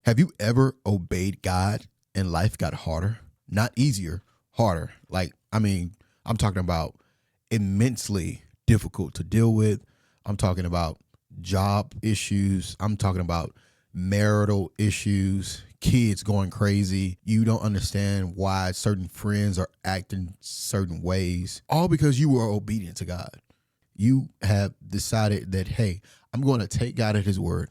Have you ever obeyed God and life got harder? Not easier, harder. I'm talking about immensely difficult to deal with. I'm talking about job issues. I'm talking about marital issues, kids going crazy. You don't understand why certain friends are acting certain ways, all because you were obedient to God. You have decided that, hey, I'm going to take God at his word.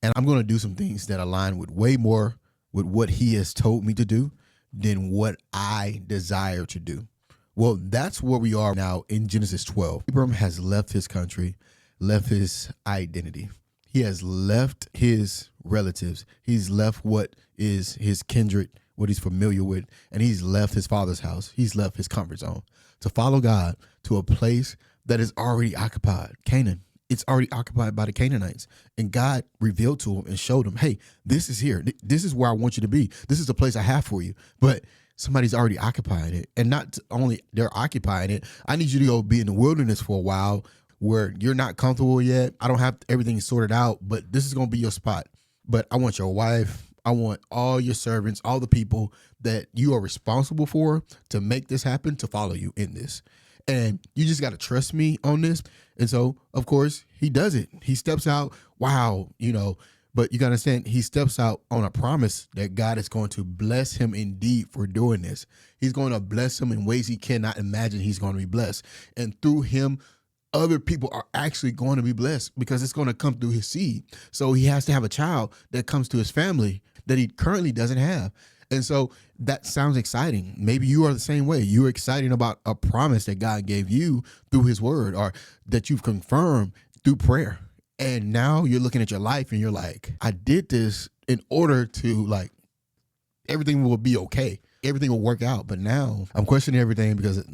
And I'm going to do some things that align with way more with what he has told me to do than what I desire to do. Well, that's where we are now in Genesis 12. Abram has left his country, left his identity. He has left his relatives. He's left what is his kindred, what he's familiar with, and he's left his father's house. He's left his comfort zone to follow God to a place that is already occupied, Canaan. It's already occupied by the Canaanites. And God revealed to him and showed him, hey, this is here. This is where I want you to be. This is the place I have for you. But somebody's already occupying it. And not only they're occupying it, I need you to go be in the wilderness for a while where you're not comfortable yet. I don't have everything sorted out, but this is going to be your spot. But I want your wife. I want all your servants, all the people that you are responsible for to make this happen, to follow you in this. And you just got to trust me on this. And so, of course, he does it. He steps out. Wow, but you got to understand, he steps out on a promise that God is going to bless him indeed for doing this. He's going to bless him in ways he cannot imagine he's going to be blessed. And through him, other people are actually going to be blessed because it's going to come through his seed. So he has to have a child that comes to his family that he currently doesn't have. And so that sounds exciting. Maybe you are the same way. You're excited about a promise that God gave you through his word, or that you've confirmed through prayer. And now you're looking at your life and you're like, I did this in order to everything will be okay. Everything will work out. But now I'm questioning everything because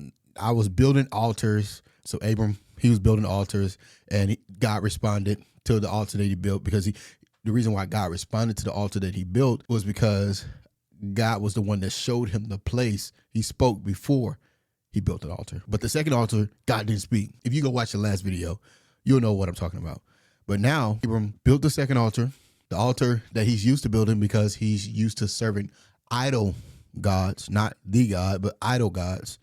I was building altars. So Abram, he was building altars, and God responded to the altar that he built, because the reason why God responded to the altar that he built was because God was the one that showed him the place. He spoke before he built an altar. But the second altar, God didn't speak. If you go watch the last video, you'll know what I'm talking about. But now Abram built the second altar, the altar that he's used to building because he's used to serving idol gods, not the God, but idol gods.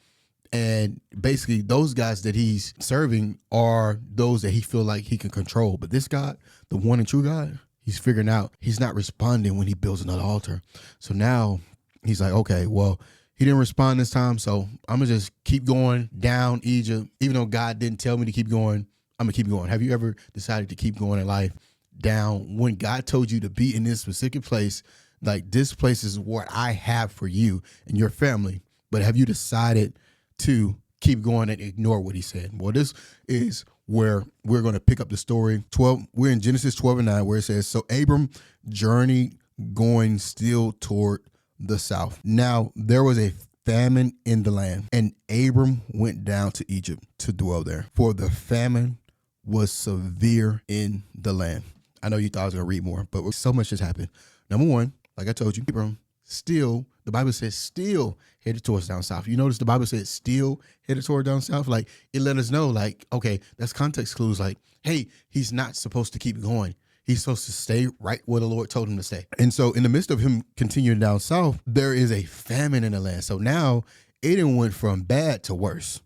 And basically those guys that he's serving are those that he feel like he can control. But this God, the one and true God, he's figuring out he's not responding when he builds another altar. So now he's like, okay, well, he didn't respond this time, so I'm going to just keep going down Egypt. Even though God didn't tell me to keep going, I'm going to keep going. Have you ever decided to keep going in life down when God told you to be in this specific place? Like, this place is what I have for you and your family. But have you decided to keep going and ignore what he said? Well, this is where we're going to pick up the story. We're in Genesis 12:9, where it says, so Abram journeyed going still toward the south. Now there was a famine in the land, and Abram went down to Egypt to dwell there, for the famine was severe in the land. I know you thought I was going to read more, but so much has happened. Number one, like I told you, Abram still, the Bible says still headed towards down south. You notice the Bible says still headed toward down south. Like, it let us know, like, okay, that's context clues. Like, hey, he's not supposed to keep going. He's supposed to stay right where the Lord told him to stay. And so in the midst of him continuing down south, there is a famine in the land. So now Aiden went from bad to worse.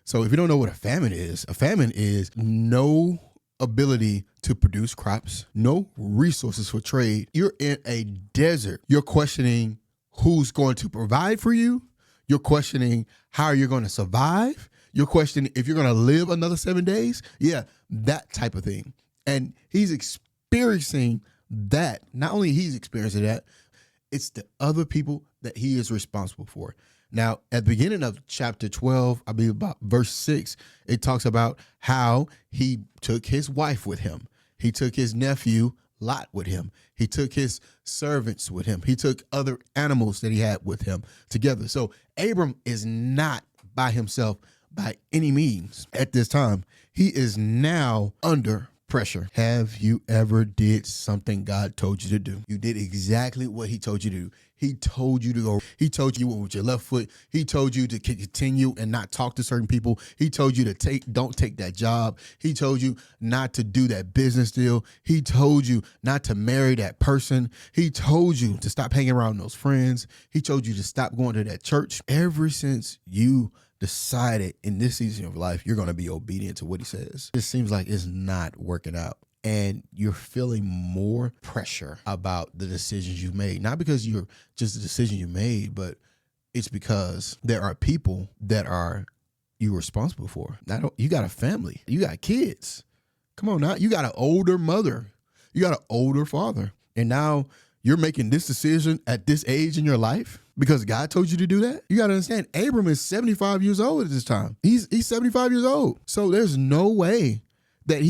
So if you don't know what a famine is no ability to produce crops, no resources for trade. You're in a desert. You're questioning who's going to provide for you. You're questioning how you're going to survive. You're questioning if you're going to live another 7 days. Yeah, that type of thing. And he's experiencing that. Not only he's experiencing that, it's the other people that he is responsible for. Now, at the beginning of chapter 12, I believe about verse 6, it talks about how he took his wife with him. He took his nephew, Lot, with him. He took his servants with him. He took other animals that he had with him together. So Abram is not by himself by any means at this time. He is now under pressure. Have you ever did something God told you to do? You did exactly what he told you to do. He told you to go. He told you with your left foot. He told you to continue and not talk to certain people. He told you to don't take that job. He told you not to do that business deal. He told you not to marry that person. He told you to stop hanging around those friends. He told you to stop going to that church. Ever since you decided in this season of life, you're going to be obedient to what he says, it seems like it's not working out. And you're feeling more pressure about the decisions you've made. Not because you're just the decision you made, but it's because there are people that are you responsible for. You got a family. You got kids. Come on now. You got an older mother. You got an older father. And now you're making this decision at this age in your life because God told you to do that. You got to understand, Abram is 75 years old at this time. He's 75 years old. So there's no way that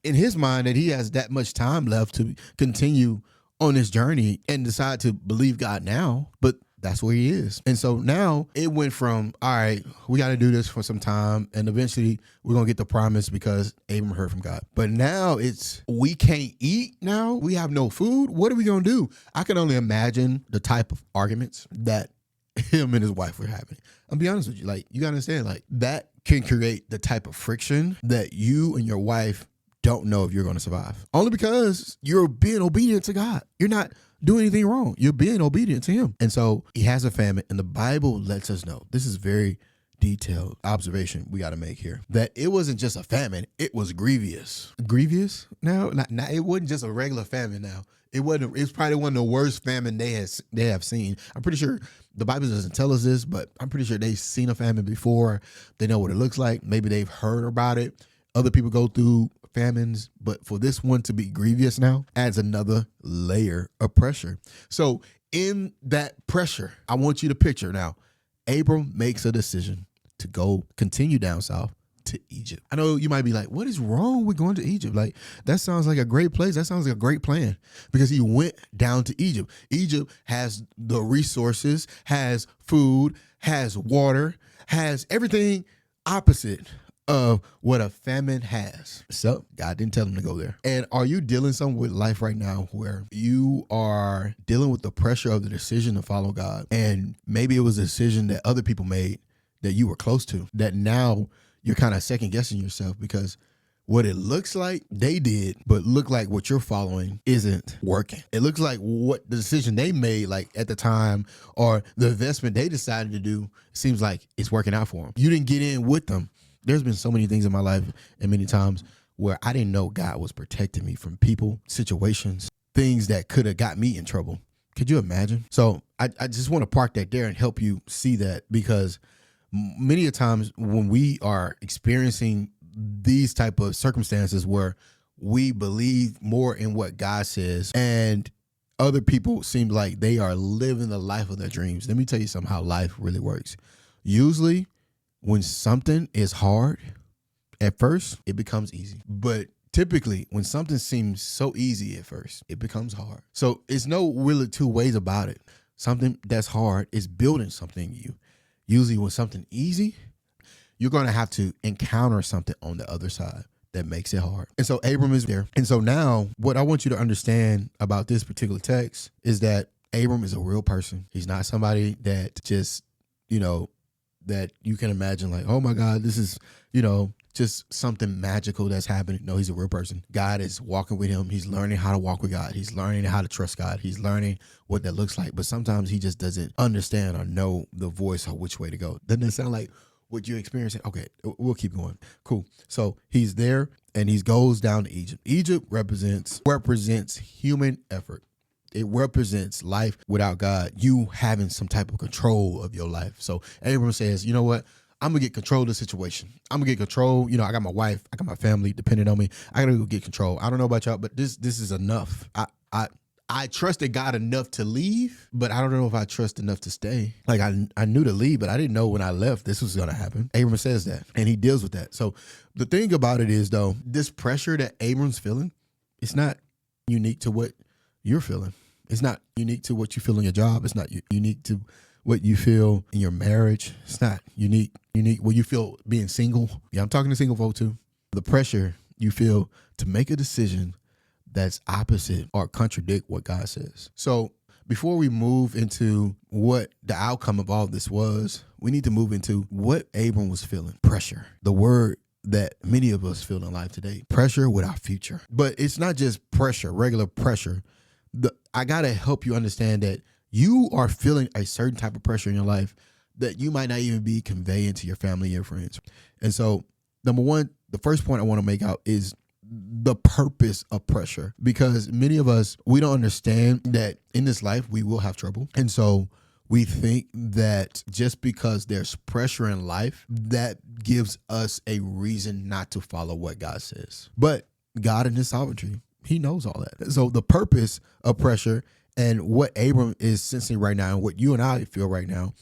in his mind, that he has that much time left to continue on this journey and decide to believe God now. But that's where he is. And so now it went from, all right, we got to do this for some time. And eventually we're going to get the promise because Abram heard from God. But now we can't eat now. We have no food. What are we going to do? I can only imagine the type of arguments that him and his wife were having. I'll be honest with you. Like, you got to understand, like, that can create the type of friction that you and your wife don't know if you're going to survive. Only because you're being obedient to God. You're not doing anything wrong. You're being obedient to him. And so he has a famine, and the Bible lets us know, this is very detailed observation we got to make here, that it wasn't just a famine, it was grievous. Grievous? Now, it wasn't just a regular famine now. It's probably one of the worst famine they have seen. I'm pretty sure the Bible doesn't tell us this, but I'm pretty sure they've seen a famine before. They know what it looks like. Maybe they've heard about it. Other people go through famines, but for this one to be grievous now adds another layer of pressure. So in that pressure, I want you to picture now, Abram makes a decision to go continue down south to Egypt. I know you might be like, what is wrong with going to Egypt? Like, that sounds like a great place. That sounds like a great plan, because he went down to Egypt. Egypt has the resources, has food, has water, has everything opposite of what a famine has. So God didn't tell him to go there. And are you dealing something with life right now where you are dealing with the pressure of the decision to follow God? And maybe it was a decision that other people made that you were close to, that now you're kind of second guessing yourself because what it looks like they did, but look like what you're following isn't working. It looks like what the decision they made, like at the time, or the investment they decided to do, seems like it's working out for them. You didn't get in with them. There's been so many things in my life and many times where I didn't know God was protecting me from people, situations, things that could have got me in trouble. Could you imagine? So I just want to park that there and help you see that, because many a times when we are experiencing these type of circumstances where we believe more in what God says and other people seem like they are living the life of their dreams. Let me tell you something, how life really works. Usually when something is hard, at first it becomes easy. But typically when something seems so easy at first, it becomes hard. So it's no really two ways about it. Something that's hard is building something in you. Usually when something easy, you're going to have to encounter something on the other side that makes it hard. And so Abram is there. And so now what I want you to understand about this particular text is that Abram is a real person. He's not somebody that just, that you can imagine like, oh my God, this is, just something magical that's happening. No, he's a real person. God is walking with him. He's learning how to walk with God. He's learning how to trust God. He's learning what that looks like. But sometimes he just doesn't understand or know the voice or which way to go. Doesn't it sound like what you're experiencing? Okay, we'll keep going. Cool. So he's there and he goes down to Egypt. Egypt represents human effort. It represents life without God, you having some type of control of your life. So Abram says, you know what? I'm going to get control of the situation. I'm going to get control. I got my wife. I got my family depending on me. I got to go get control. I don't know about y'all, but this is enough. I trusted God enough to leave, but I don't know if I trust enough to stay. Like I knew to leave, but I didn't know when I left this was going to happen. Abram says that, and he deals with that. So the thing about it is, though, this pressure that Abram's feeling, it's not unique to what you're feeling. It's not unique to what you feel in your job. It's not unique to what you feel in your marriage. It's not unique what you feel being single. Yeah, I'm talking to single folk too. The pressure you feel to make a decision that's opposite or contradict what God says. So before we move into what the outcome of all this was, we need to move into what Abram was feeling. Pressure. The word that many of us feel in life today. Pressure with our future. But it's not just pressure, regular pressure. I got to help you understand that you are feeling a certain type of pressure in your life that you might not even be conveying to your family and your friends. And so, number one, the first point I want to make out is the purpose of pressure, because many of us, we don't understand that in this life we will have trouble. And so we think that just because there's pressure in life, that gives us a reason not to follow what God says. But God in his sovereignty, he knows all that. So the purpose of pressure and what Abram is sensing right now and what you and I feel right now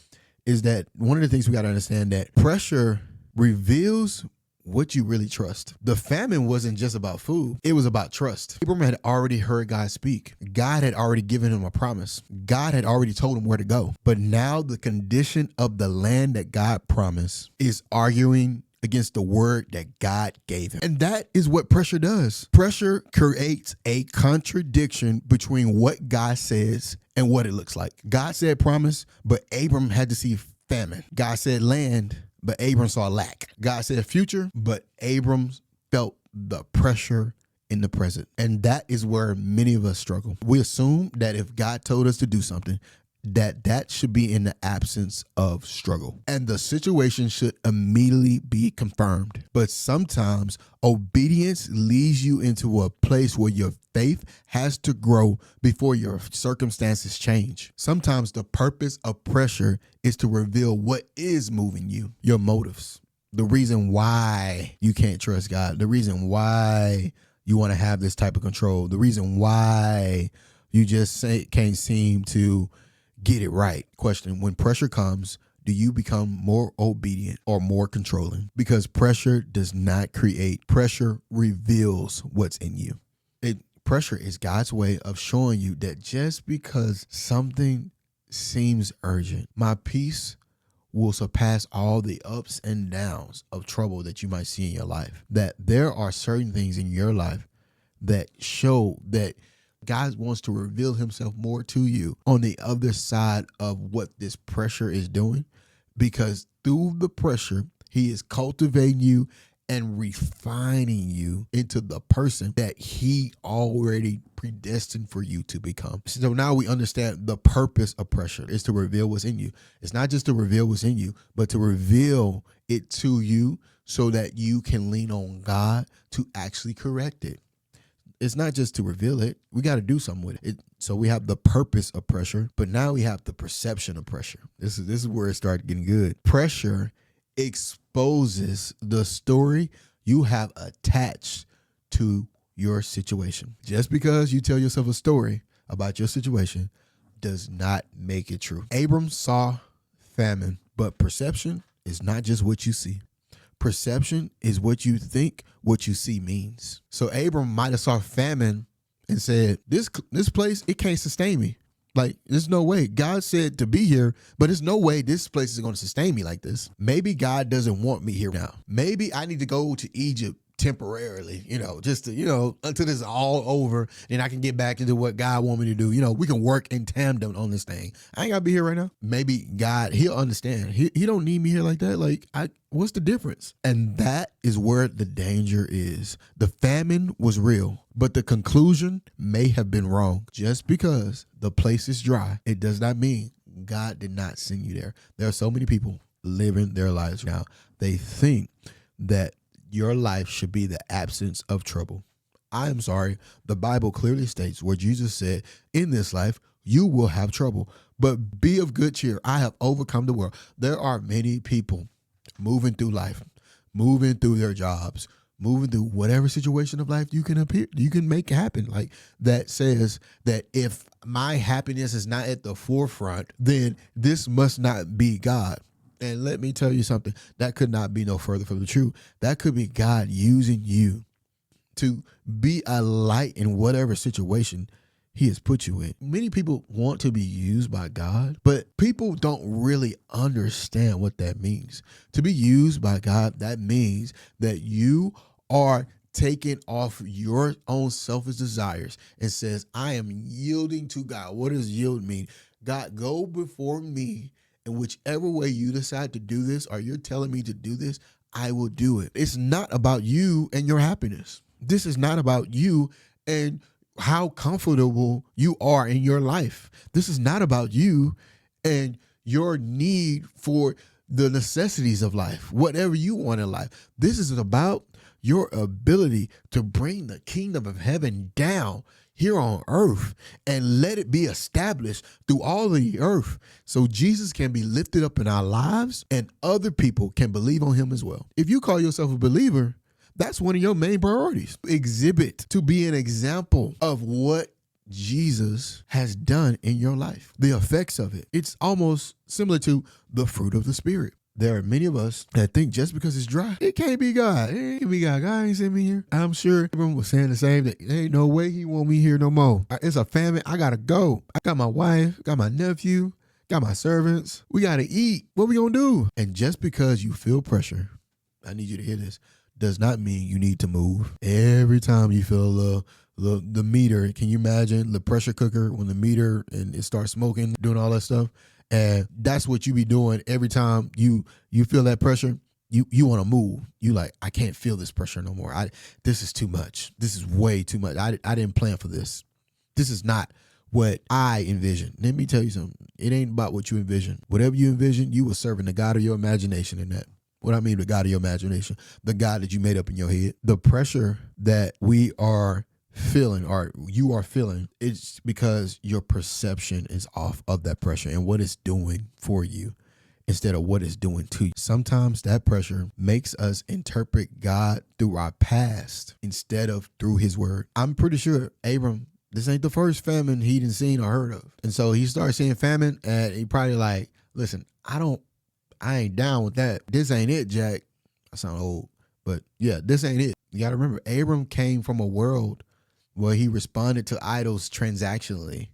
is that one of the things we got to understand that pressure reveals what you really trust. The famine wasn't just about food. It was about trust. Abram had already heard God speak. God had already given him a promise. God had already told him where to go. But now the condition of the land that God promised is arguing against the word that God gave him. And that is what pressure does. Pressure creates a contradiction between what God says and what it looks like. God said promise, but Abram had to see famine. God said land, but Abram saw lack. God said future, but Abram felt the pressure in the present. And that is where many of us struggle. We assume that if God told us to do something, that should be in the absence of struggle. And the situation should immediately be confirmed. But sometimes obedience leads you into a place where your faith has to grow before your circumstances change. Sometimes the purpose of pressure is to reveal what is moving you, your motives, the reason why you can't trust God, the reason why you want to have this type of control, the reason why you just can't seem to get it right. Question: when pressure comes, do you become more obedient or more controlling? Because pressure does not create. Pressure reveals what's in you. Pressure is God's way of showing you that just because something seems urgent, my peace will surpass all the ups and downs of trouble that you might see in your life. That there are certain things in your life that show that God wants to reveal himself more to you on the other side of what this pressure is doing, because through the pressure, he is cultivating you and refining you into the person that he already predestined for you to become. So now we understand the purpose of pressure is to reveal what's in you. It's not just to reveal what's in you, but to reveal it to you so that you can lean on God to actually correct it. It's not just to reveal it. We got to do something with it. So we have the purpose of pressure, but now we have the perception of pressure. This is where it started getting good. Pressure exposes the story you have attached to your situation. Just because you tell yourself a story about your situation does not make it true. Abram saw famine, but perception is not just what you see. Perception is what you think what you see means. So Abram might have saw famine and said, this place, it can't sustain me. Like, there's no way. God said to be here, but there's no way this place is going to sustain me like this. Maybe God doesn't want me here now. Maybe I need to go to Egypt temporarily, just to, until this is all over, and I can get back into what God wants me to do. We can work in tandem on this thing. I ain't got to be here right now. Maybe God, he'll understand. He don't need me here like that. Like, what's the difference? And that is where the danger is. The famine was real, but the conclusion may have been wrong. Just because the place is dry, it does not mean God did not send you there. There are so many people living their lives now. They think that your life should be the absence of trouble. I am sorry. The Bible clearly states where Jesus said, in this life, you will have trouble, but be of good cheer. I have overcome the world. There are many people moving through life, moving through their jobs, moving through whatever situation of life you can make happen. Like, that says that if my happiness is not at the forefront, then this must not be God. And let me tell you something, that could not be no further from the truth. That could be God using you to be a light in whatever situation he has put you in. Many people want to be used by God, but people don't really understand what that means. To be used by God, that means that you are taking off your own selfish desires and says, I am yielding to God. What does yield mean? God, go before me, and whichever way you decide to do this, or you're telling me to do this, I will do it. It's not about you and your happiness. This is not about you and how comfortable you are in your life. This is not about you and your need for the necessities of life, whatever you want in life. This is about your ability to bring the kingdom of heaven down here on earth and let it be established through all of the earth so Jesus can be lifted up in our lives and other people can believe on him as well. If you call yourself a believer, that's one of your main priorities. Exhibit to be an example of what Jesus has done in your life, the effects of it. It's almost similar to the fruit of the Spirit. There are many of us that think just because it's dry, it can't be God. It can't be God. God ain't sent me here. I'm sure everyone was saying the same thing. There ain't no way he want me here no more. It's a famine. I got to go. I got my wife, got my nephew, got my servants. We got to eat. What we going to do? And just because you feel pressure, I need you to hear this, does not mean you need to move. Every time you feel the meter, can you imagine the pressure cooker when the meter and it starts smoking, doing all that stuff? And that's what you be doing every time you feel that pressure. You want to move. You like, I can't feel this pressure no more. This is too much. This is way too much. I didn't plan for this. This is not what I envisioned. Let me tell you something. It ain't about what you envision. Whatever you envision, you were serving the God of your imagination in that. What I mean, the God of your imagination, the God that you made up in your head. The pressure that we are feeling, or you are feeling, it's because your perception is off of that pressure and what it's doing for you instead of what it's doing to you. Sometimes that pressure makes us interpret God through our past instead of through his word. I'm pretty sure Abram, this ain't the first famine he done seen or heard of. And so he started seeing famine and he probably like, listen, I ain't down with that. This ain't it, Jack. I sound old, but yeah, this ain't it. You got to remember, Abram came from a world where he responded to idols transactionally.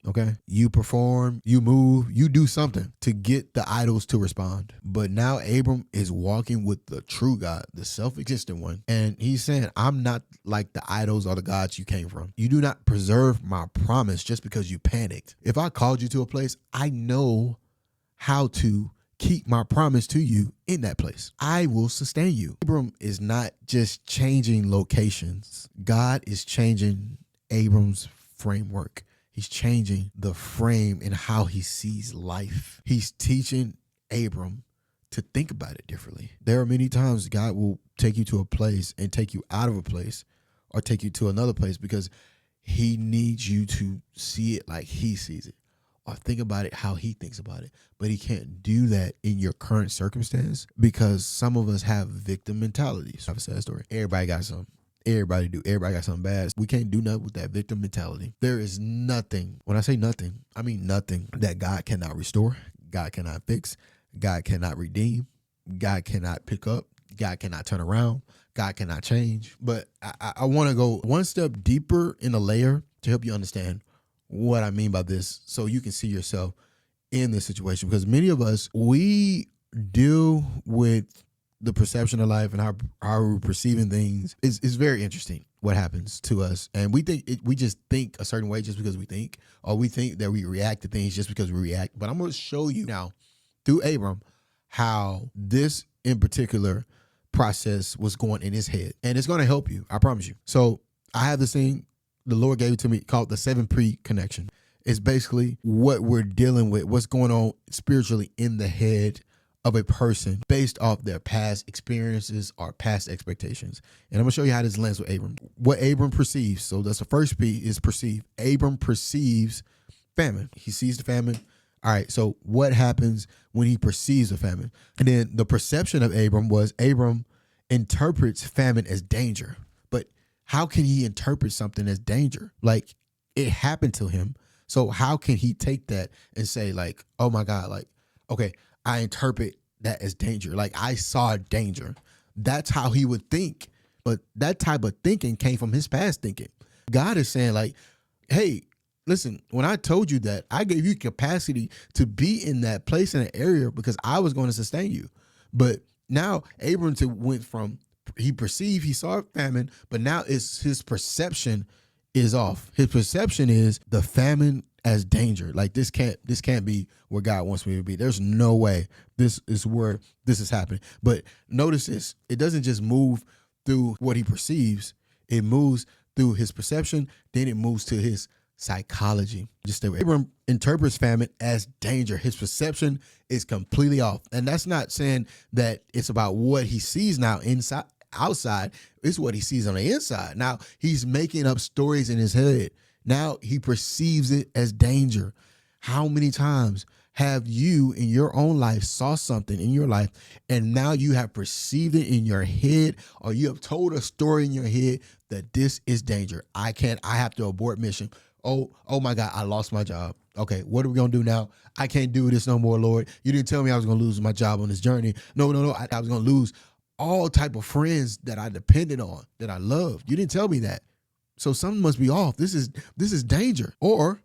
Okay. You perform, you move, you do something to get the idols to respond. But now Abram is walking with the true God, the self-existent one. And he's saying, I'm not like the idols or the gods you came from. You do not preserve my promise just because you panicked. If I called you to a place, I know how to keep my promise to you in that place. I will sustain you. Abram is not just changing locations. God is changing Abram's framework. He's changing the frame in how he sees life. He's teaching Abram to think about it differently. There are many times God will take you to a place and take you out of a place or take you to another place because he needs you to see it like he sees it, or think about it how he thinks about it. But he can't do that in your current circumstance because some of us have victim mentalities. I have a sad story. Everybody got something. Everybody do. Everybody got something bad. We can't do nothing with that victim mentality. There is nothing. When I say nothing, I mean nothing that God cannot restore. God cannot fix. God cannot redeem. God cannot pick up. God cannot turn around. God cannot change. But I want to go one step deeper in a layer to help you understand what I mean by this so you can see yourself in this situation. Because many of us, we deal with the perception of life and how we're perceiving things. It's very interesting what happens to us. And we just think a certain way just because we think, or we think that we react to things just because we react. But I'm going to show you now through Abram how this in particular process was going in his head. And it's going to help you. I promise you. So I have this thing the Lord gave it to me called the 7P connection. It's basically what we're dealing with, what's going on spiritually in the head of a person based off their past experiences or past expectations. And I'm going to show you how this lands with Abram. What Abram perceives. So that's the first P is perceive. Abram perceives famine. He sees the famine. All right. So what happens when he perceives the famine? And then the perception of Abram was Abram interprets famine as danger. But how can he interpret something as danger? Like, it happened to him. So how can he take that and say, like, oh my God, like, okay, I interpret that as danger. Like, I saw danger. That's how he would think. But that type of thinking came from his past thinking. God is saying, like, hey, listen, when I told you that, I gave you capacity to be in that place in an area because I was going to sustain you. But now Abram went from he saw a famine, but now it's his perception is off. His perception is the famine as danger. Like this can't be where God wants me to be. There's no way this is where this is happening. But notice this, it doesn't just move through what he perceives, it moves through his perception, then it moves to his psychology. Just stay with Abram interprets famine as danger. His perception is completely off. And that's not saying that it's about what he sees now outside. It's what he sees on the inside. Now he's making up stories in his head. Now he perceives it as danger. How many times have you in your own life saw something in your life and now you have perceived it in your head, or you have told a story in your head that this is danger? I have to abort mission. Oh my God, I lost my job. Okay, what are we going to do now? I can't do this no more, Lord. You didn't tell me I was going to lose my job on this journey. No. I was going to lose all type of friends that I depended on, that I loved. You didn't tell me that. So something must be off. This is danger. Or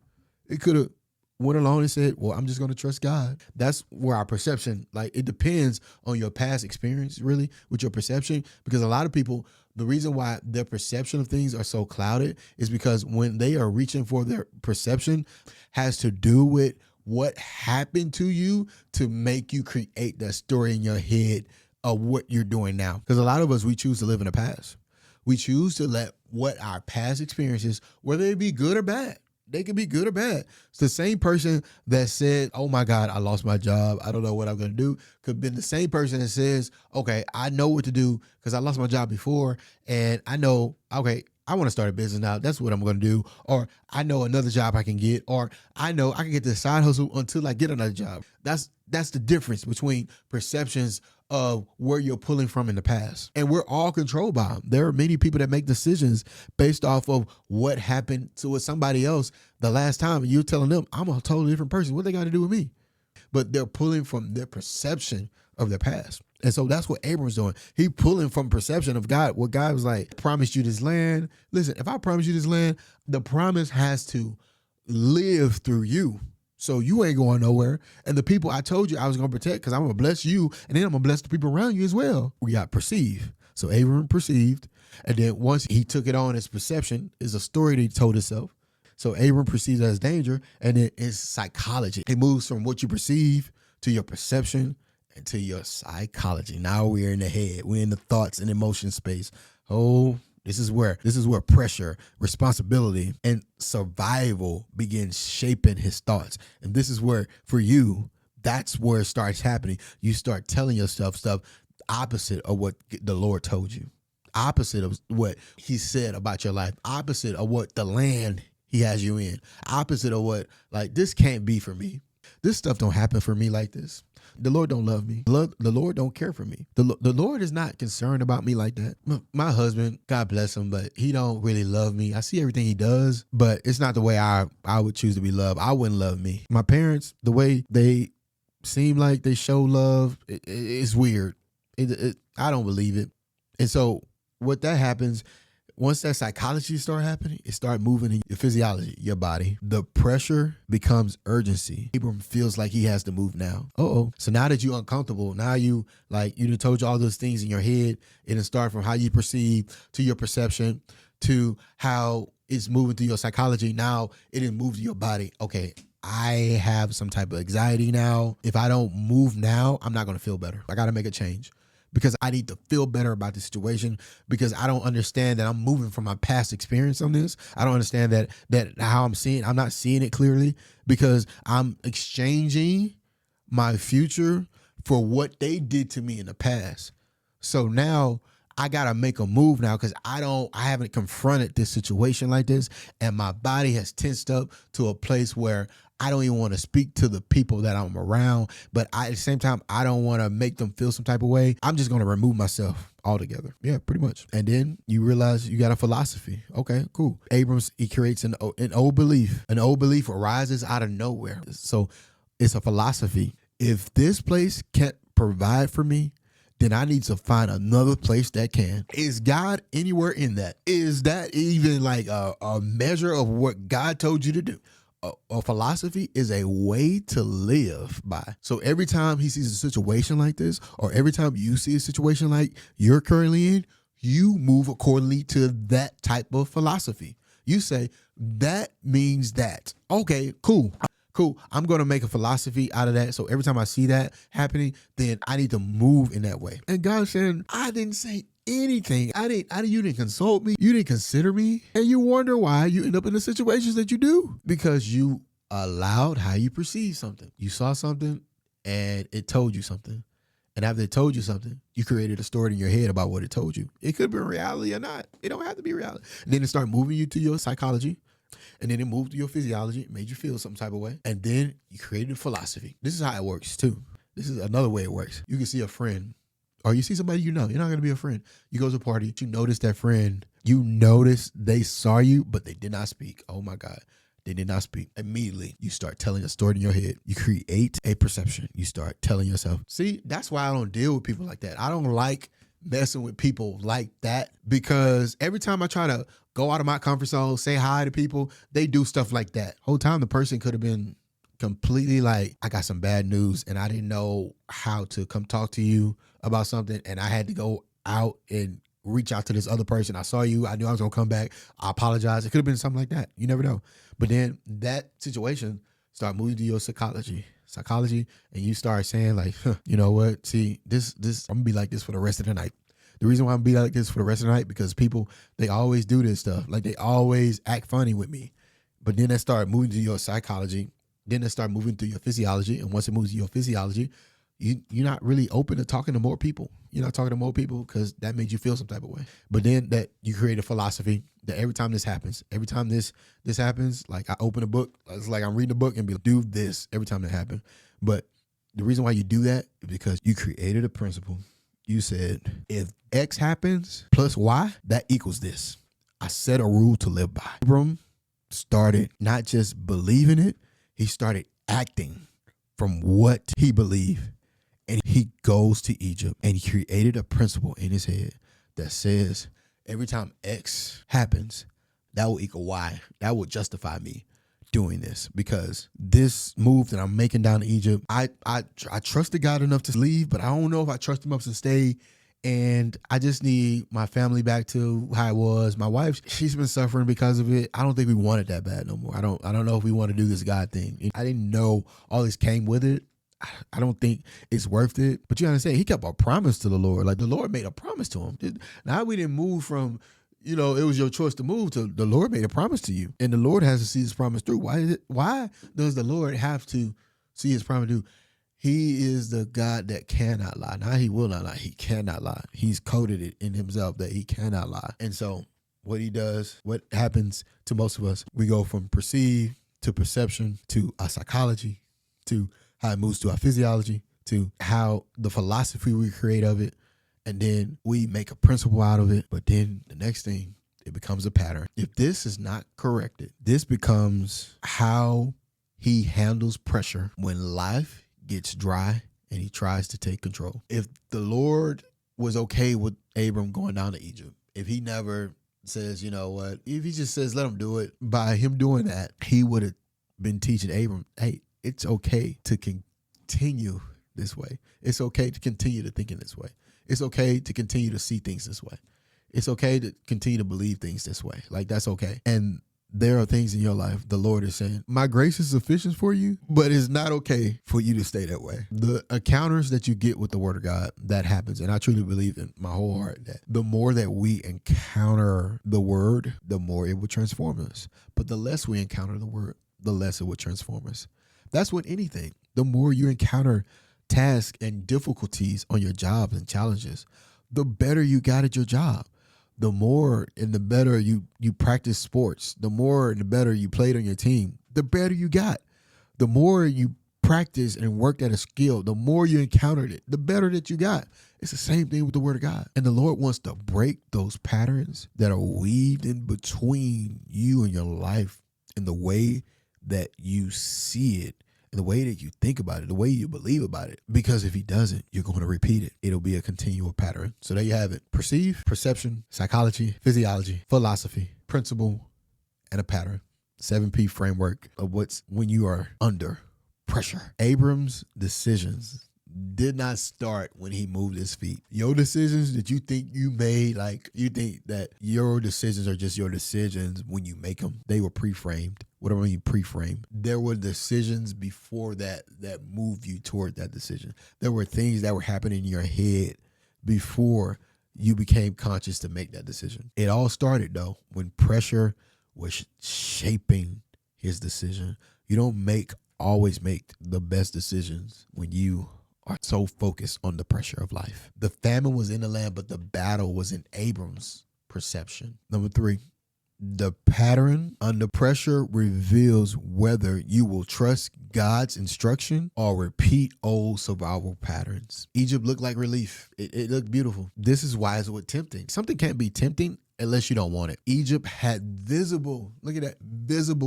it could have went along and said, well, I'm just going to trust God. That's where our perception, like, it depends on your past experience, really, with your perception. Because a lot of people, the reason why their perception of things are so clouded is because when they are reaching for their perception has to do with what happened to you to make you create that story in your head of what you're doing now. Because a lot of us, we choose to live in the past. We choose to let what our past experiences, whether it be good or bad, they can be good or bad. It's the same person that said, oh my God, I lost my job, I don't know what I'm going to do, could have been the same person that says, okay, I know what to do because I lost my job before, and I know, okay, I want to start a business now. That's what I'm going to do. Or I know another job I can get, or I know I can get this side hustle until I get another job. That's the difference between perceptions of where you're pulling from in the past. And we're all controlled by them. There are many people that make decisions based off of what happened to somebody else the last time. And you're telling them, I'm a totally different person. What they got to do with me? But they're pulling from their perception of their past. And so that's what Abram's doing. He pulling from perception of God. What God was like, promised you this land. Listen, if I promise you this land, the promise has to live through you. So you ain't going nowhere. And the people I told you I was going to protect, because I'm going to bless you, and then I'm going to bless the people around you as well. We got perceived. So Abram perceived. And then once he took it on as perception, is a story that he told himself. So Abram perceives as danger, and then it's psychology. It moves from what you perceive to your perception and to your psychology. Now we're in the head. We're in the thoughts and emotion space. Oh, this is where pressure, responsibility, and survival begins shaping his thoughts. And this is where, for you, that's where it starts happening. You start telling yourself stuff opposite of what the Lord told you, opposite of what he said about your life, opposite of what the land he has you in, opposite of what, like, this can't be for me. This stuff don't happen for me like this. The Lord don't love me. The Lord don't care for me. The Lord is not concerned about me like that. My husband, God bless him, but he don't really love me. I see everything he does, but it's not the way I would choose to be loved. I wouldn't love me. My parents, the way they seem like they show love, it's weird. I don't believe it. And so what that happens, once that psychology start happening, it start moving in your physiology, your body. The pressure becomes urgency. Abram feels like he has to move now. So now that you're uncomfortable, now you done told you all those things in your head. It done start from how you perceive to your perception to how it's moving through your psychology. Now it done moves to your body. Okay, I have some type of anxiety now. If I don't move now, I'm not going to feel better. I got to make a change, because I need to feel better about the situation, because I don't understand that I'm moving from my past experience on this. I don't understand that how I'm not seeing it clearly, because I'm exchanging my future for what they did to me in the past. So now I got to make a move now, because I haven't confronted this situation like this, and my body has tensed up to a place where I don't even want to speak to the people that I'm around, but at the same time, I don't want to make them feel some type of way. I'm just going to remove myself altogether. Yeah, pretty much. And then you realize you got a philosophy. Okay, cool. Abrams, he creates an old belief. An old belief arises out of nowhere. So it's a philosophy. If this place can't provide for me, then I need to find another place that can. Is God anywhere in that? Is that even like a measure of what God told you to do? A philosophy is a way to live by. So every time he sees a situation like this, or every time you see a situation like you're currently in, you move accordingly to that type of philosophy. You say, that means that. Okay, cool. I'm going to make a philosophy out of that. So every time I see that happening, then I need to move in that way. And God said, I didn't say anything. You didn't consult me. You didn't consider me. And you wonder why you end up in the situations that you do. Because you allowed how you perceive something. You saw something and it told you something. And after it told you something, you created a story in your head about what it told you. It could be reality or not. It don't have to be reality. And then it started moving you to your psychology. And then it moved to your physiology, made you feel some type of way. And then you created a philosophy. This is how it works too. This is another way it works. You can see a friend or you see somebody you know. You're not going to be a friend. You go to a party. You notice that friend. You notice they saw you, but they did not speak. Oh my God. They did not speak. Immediately, you start telling a story in your head. You create a perception. You start telling yourself. See, that's why I don't deal with people like that. I don't like messing with people like that because every time I try to go out of my comfort zone, say hi to people, they do stuff like that. Whole time the person could have been completely like, I got some bad news and I didn't know how to come talk to you about something. And I had to go out and reach out to this other person. I saw you. I knew I was going to come back. I apologize. It could have been something like that. You never know. But then that situation start moving to your psychology, and you start saying like, you know what? See, this, I'm gonna be like this for the rest of the night. The reason why I'm gonna be like this for the rest of the night, because people, they always do this stuff. Like they always act funny with me. But then that start moving to your psychology. Then it start moving to your physiology. And once it moves to your physiology, you're not really open to talking to more people. You're not talking to more people because that made you feel some type of way. But then that you create a philosophy that every time this happens, every time this happens, like I open a book, it's like I'm reading a book and be like, do this every time that happens. But the reason why you do that is because you created a principle. You said, if X happens plus Y, that equals this. I set a rule to live by. Abram started not just believing it, he started acting from what he believed. And he goes to Egypt and he created a principle in his head that says every time X happens, that will equal Y. That will justify me doing this because this move that I'm making down to Egypt, I trusted God enough to leave, but I don't know if I trust him enough to stay. And I just need my family back to how it was. My wife, she's been suffering because of it. I don't think we want it that bad no more. I don't know if we want to do this God thing. I didn't know all this came with it. I don't think it's worth it. But you understand, he kept a promise to the Lord. Like the Lord made a promise to him. Now we didn't move from, it was your choice to move to the Lord made a promise to you. And the Lord has to see his promise through. Why does the Lord have to see his promise through? He is the God that cannot lie. Now he will not lie. He cannot lie. He's coded it in himself that he cannot lie. And so what he does, what happens to most of us, we go from perceive to perception to our psychology to how it moves to our physiology, to how the philosophy we create of it, and then we make a principle out of it. But then the next thing, it becomes a pattern. If this is not corrected, this becomes how he handles pressure when life gets dry and he tries to take control. If the Lord was okay with Abram going down to Egypt, if he never says, you know what, if he just says, let him do it, by him doing that, he would have been teaching Abram, hey, it's okay to continue this way. It's okay to continue to think in this way. It's okay to continue to see things this way. It's okay to continue to believe things this way. Like, that's okay. And there are things in your life the Lord is saying, my grace is sufficient for you, but it's not okay for you to stay that way. The encounters that you get with the word of God, that happens. And I truly believe in my whole heart that the more that we encounter the word, the more it will transform us. But the less we encounter the word, the less it will transform us. That's with anything. The more you encounter tasks and difficulties on your jobs and challenges, the better you got at your job. The more and the better you practice sports, the more and the better you played on your team, the better you got. The more you practice and worked at a skill, the more you encountered it, the better that you got. It's the same thing with the word of God. And the Lord wants to break those patterns that are weaved in between you and your life in the way that you see it, in the way that you think about it, the way you believe about it. Because if he doesn't, you're going to repeat it. It'll be a continual pattern. So there you have it. Perceive, perception, psychology, physiology, philosophy, principle, and a pattern. 7P framework of what's when you are under pressure. Abram's decisions did not start when he moved his feet. Your decisions that you think you made, like you think that your decisions are just your decisions when you make them, they were pre-framed. What do I mean pre-framed? There were decisions before that moved you toward that decision. There were things that were happening in your head before you became conscious to make that decision. It all started though when pressure was shaping his decision. You don't always make the best decisions when you are so focused on the pressure of life. The famine was in the land, but the battle was in Abram's perception. Number 3, the pattern under pressure reveals whether you will trust God's instruction or repeat old survival patterns. Egypt looked like relief. It looked beautiful. This is why it's tempting. Something can't be tempting unless you don't want it. Egypt had visible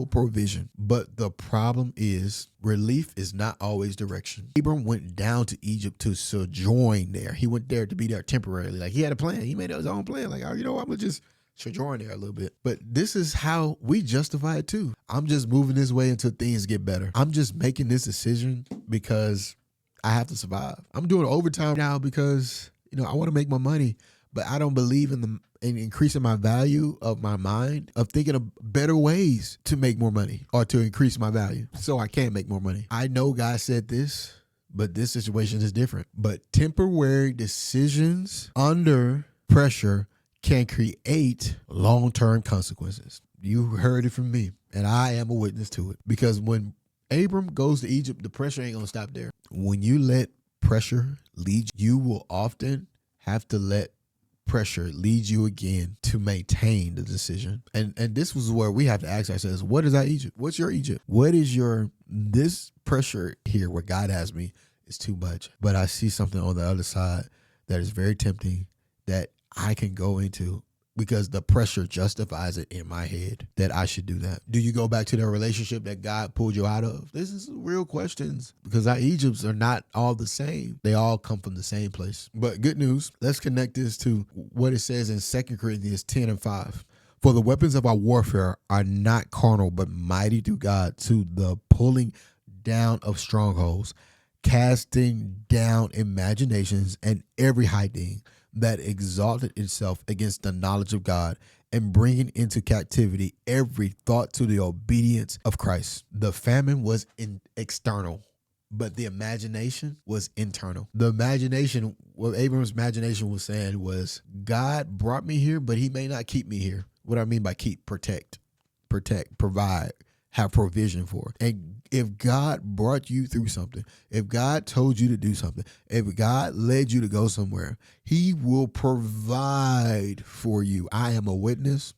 provision. But the problem is relief is not always direction. Abram went down to Egypt to sojourn there. He went there to be there temporarily. Like he had a plan. He made his own plan. Like, oh, you know what? I'm going to just sojourn there a little bit. But this is how we justify it too. I'm just moving this way until things get better. I'm just making this decision because I have to survive. I'm doing overtime now because, I want to make my money, but I don't believe in increasing my value of my mind, of thinking of better ways to make more money or to increase my value so I can make more money. I know God said this, but this situation is different. But temporary decisions under pressure can create long-term consequences. You heard it from me, and I am a witness to it. Because when Abram goes to Egypt, the pressure ain't going to stop there. When you let pressure lead you will often have to let pressure lead you again to maintain the decision. And this was where we have to ask ourselves, what is our Egypt? What's your Egypt? What is this pressure here where God has me is too much. But I see something on the other side that is very tempting that I can go into because the pressure justifies it in my head that I should do that. Do you go back to the relationship that God pulled you out of? This is real questions because our Egypts are not all the same. They all come from the same place. But good news, let's connect this to what it says in 2 Corinthians 10:5. For the weapons of our warfare are not carnal, but mighty through God to the pulling down of strongholds, casting down imaginations and every high thing that exalted itself against the knowledge of God, and bringing into captivity every thought to the obedience of Christ. The famine was external, but the imagination was internal. The imagination, what Abram's imagination was saying was, God brought me here, but he may not keep me here. What I mean by keep, protect, provide, have provision for. And if God brought you through something, if God told you to do something, if God led you to go somewhere, he will provide for you. I am a witness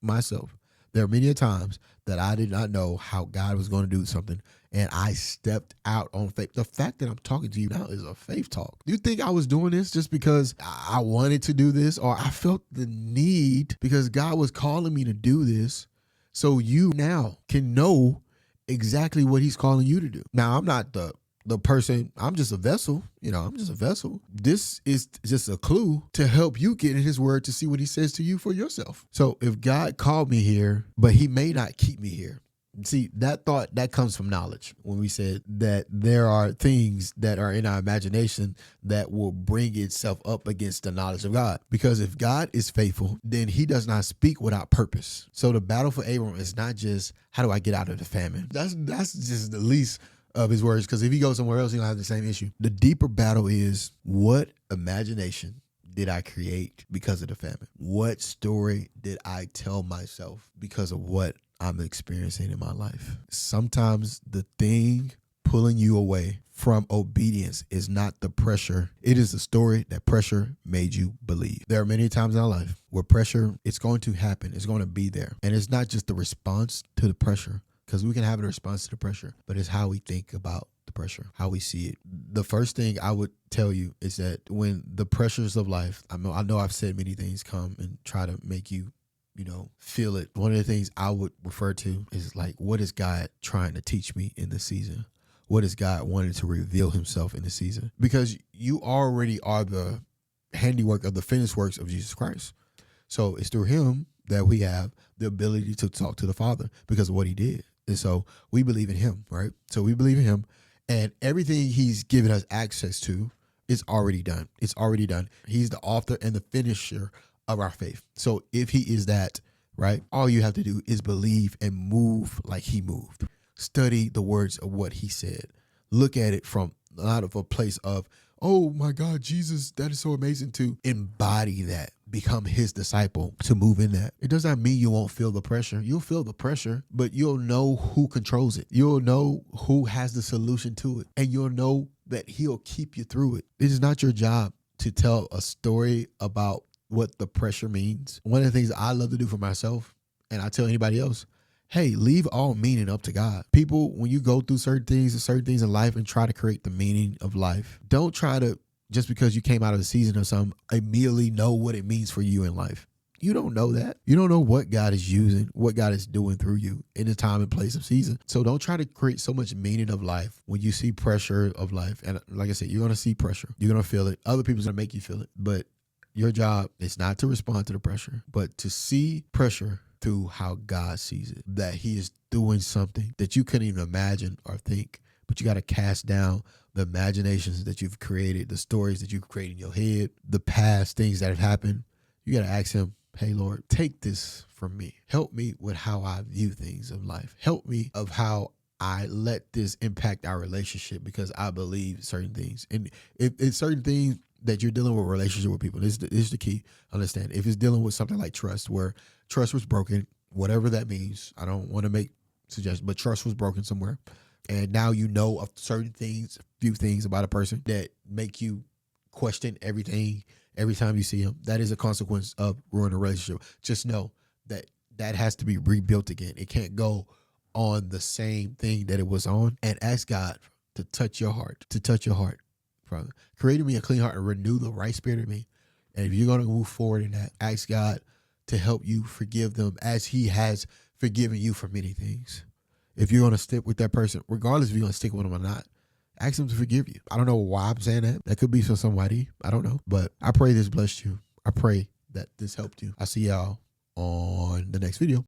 myself. There are many times that I did not know how God was going to do something, and I stepped out on faith. The fact that I'm talking to you now is a faith talk. Do you think I was doing this just because I wanted to do this, or I felt the need because God was calling me to do this so you now can know exactly what he's calling you to do? Now, I'm not the person, I'm just a vessel. I'm just a vessel. This is just a clue to help you get in his word to see what he says to you for yourself. So if God called me here, but he may not keep me here. See, that thought, that comes from knowledge. When we said that there are things that are in our imagination that will bring itself up against the knowledge of God. Because if God is faithful, then he does not speak without purpose. So the battle for Abram is not just, how do I get out of the famine? That's just the least of his words, because if he goes somewhere else, he'll have the same issue. The deeper battle is, what imagination did I create because of the famine? What story did I tell myself because of what I'm experiencing in my life? Sometimes the thing pulling you away from obedience is not the pressure. It is the story that pressure made you believe. There are many times in our life where pressure, it's going to happen. It's going to be there. And it's not just the response to the pressure, because we can have a response to the pressure, but it's how we think about the pressure, how we see it. The first thing I would tell you is that when the pressures of life, I know I've said many things, come and try to make you feel it. One of the things I would refer to is like, what is God trying to teach me in this season? What is God wanting to reveal himself in the season? Because you already are the handiwork of the finished works of Jesus Christ. So it's through him that we have the ability to talk to the Father because of what he did. And so we believe in him, right? So we believe in him. And everything he's given us access to is already done. It's already done. He's the author and the finisher of our faith. So if he is that, right, all you have to do is believe and move like he moved. Study the words of what he said. Look at it from out of a place of, oh my God, Jesus, that is so amazing, to embody that, become his disciple, to move in that. It does not mean you won't feel the pressure. You'll feel the pressure, but you'll know who controls it. You'll know who has the solution to it. And you'll know that he'll keep you through it. It is not your job to tell a story about what the pressure means. One of the things I love to do for myself, and I tell anybody else, hey, leave all meaning up to God. People, when you go through certain things in life and try to create the meaning of life, don't try to, just because you came out of the season or something, immediately know what it means for you in life. You don't know that. You don't know what God is using, what God is doing through you in the time and place of season. So don't try to create so much meaning of life when you see pressure of life. And like I said, you're going to see pressure. You're going to feel it. Other people's going to make you feel it. But your job is not to respond to the pressure, but to see pressure through how God sees it, that he is doing something that you couldn't even imagine or think, but you got to cast down the imaginations that you've created, the stories that you've created in your head, the past things that have happened. You got to ask him, hey, Lord, take this from me. Help me with how I view things of life. Help me of how I let this impact our relationship, because I believe certain things. And if it's certain things that you're dealing with a relationship with people, this is the key. Understand, if it's dealing with something like trust, where trust was broken, whatever that means, I don't want to make suggestions, but trust was broken somewhere. And now you know of certain things, few things about a person that make you question everything every time you see him. That is a consequence of ruining a relationship. Just know that that has to be rebuilt again. It can't go on the same thing that it was on. And ask God to touch your heart, Father. Create in me a clean heart and renew the right spirit in me. And if you're going to move forward in that, ask God to help you forgive them as he has forgiven you for many things. If you're going to stick with that person, regardless if you're going to stick with them or not, ask them to forgive you. I don't know why I'm saying that. That could be for somebody. I don't know. But I pray this blessed you. I pray that this helped you. I'll see y'all on the next video.